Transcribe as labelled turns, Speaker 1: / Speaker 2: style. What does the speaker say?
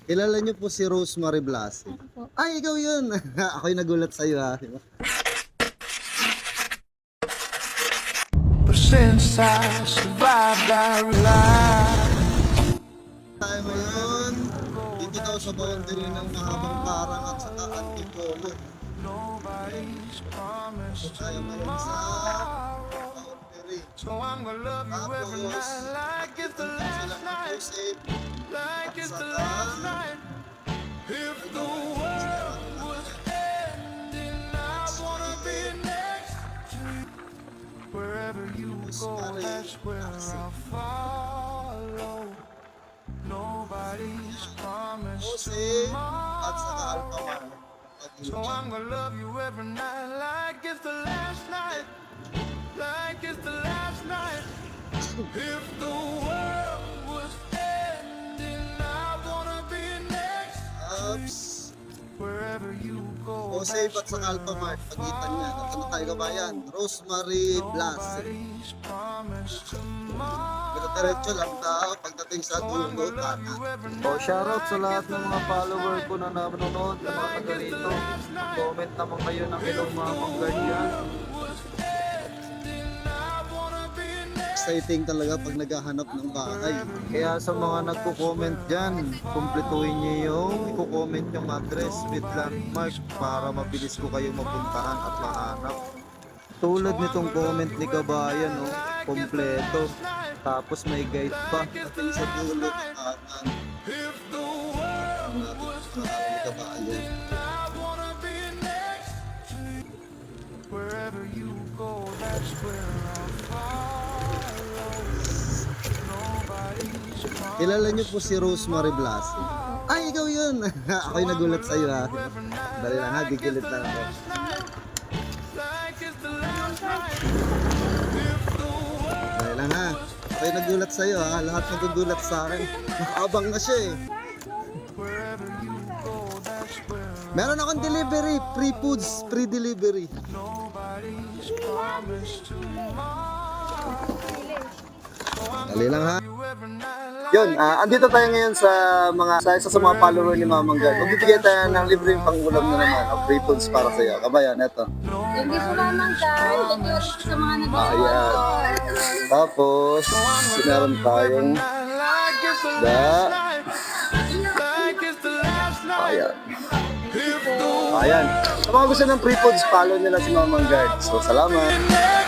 Speaker 1: Kilala niyo po si Rosemary Blasio?
Speaker 2: Opo.
Speaker 1: Ay, ikaw yun! Ako'y nagulat sa'yo ha.
Speaker 3: But since I survived, I realized
Speaker 1: Tayo ngayon, dito daw sa boundary ng mahabang parang at saka antipolo.
Speaker 3: nobody's promised
Speaker 1: Tayo ngayon sa boundary.
Speaker 3: so I'm gonna love you every
Speaker 1: Tapos,
Speaker 3: night like it's the
Speaker 1: sila
Speaker 3: last
Speaker 1: ni
Speaker 3: night,
Speaker 1: Joseph
Speaker 3: like
Speaker 1: at
Speaker 3: it's the
Speaker 1: saka
Speaker 3: last night. If the world was ending, I wanna be next to you. Wherever you go, that's where I'll follow. Nobody's promised
Speaker 1: Jose at saka
Speaker 3: tomorrow.
Speaker 1: Alpamar.
Speaker 3: So I'm gonna love you every night like it's the last night, like it's the last night. If the world was ending, I wanna be next
Speaker 1: Ups.
Speaker 3: wherever you go.
Speaker 1: Jose at saka Alpamar. Pagitan niya. Ano tayo kabayan? Rosemary Blasio.
Speaker 3: Nobody's promised tomorrow.
Speaker 1: Pero diretso lang daw pagdating sa dulo. Tata.
Speaker 4: O, shoutout sa lahat ng mga follower ko na nanonood, ng mga taga rito. Comment naman kayo ng ilang mga mangganyan.
Speaker 1: Exciting talaga pag naghahanap ng bahay.
Speaker 4: Kaya sa mga nagko-comment dyan, kumpletuhin nyo yung i-comment yung address with landmark para mabilis ko kayo mapuntahan at mahanap. Tulad nitong comment ni Kabayan, no? Kompleto. Tapos may guide pa.
Speaker 1: Pagdating sa dulo, kanan. Natin sa kabayan.
Speaker 3: Wherever you go, that's where I'll follow. Nobody's promised
Speaker 1: Kilala niyo po si Rosemary Blasio? Ay, ikaw yun! Ako'y nagulat sa'yo ha. Dali lang ha, gigilit lang ako.
Speaker 3: like it's the last night.
Speaker 1: Dali lang ha. Ako'y nagulat sa'yo ha. Lahat nagugulat sa akin. Nakabang na siya eh.
Speaker 3: Wherever you go, that's where
Speaker 1: Meron akong delivery, free foods, free delivery.
Speaker 3: nobody's promised tomorrow.
Speaker 1: Dali lang ha.
Speaker 3: You every night
Speaker 1: Yun, andito tayo ngayon sa isa sa mga follower ni Mamang God. Magbibigay tayo ng libreng pangulam na naman of free foods para sa iyo. Kabayan, eto.
Speaker 2: Thank you po Mamang God. Thank you sa mga
Speaker 1: Ayan.
Speaker 2: nag-sponsor.
Speaker 1: Tapos, meron tayong
Speaker 3: like it's the
Speaker 1: da.
Speaker 3: night, like it's the last night.
Speaker 1: Ayan.
Speaker 3: If the
Speaker 1: Ayan. Sa mga gusto ng free foods, follow nila si Mamang God. So, salamat.
Speaker 3: next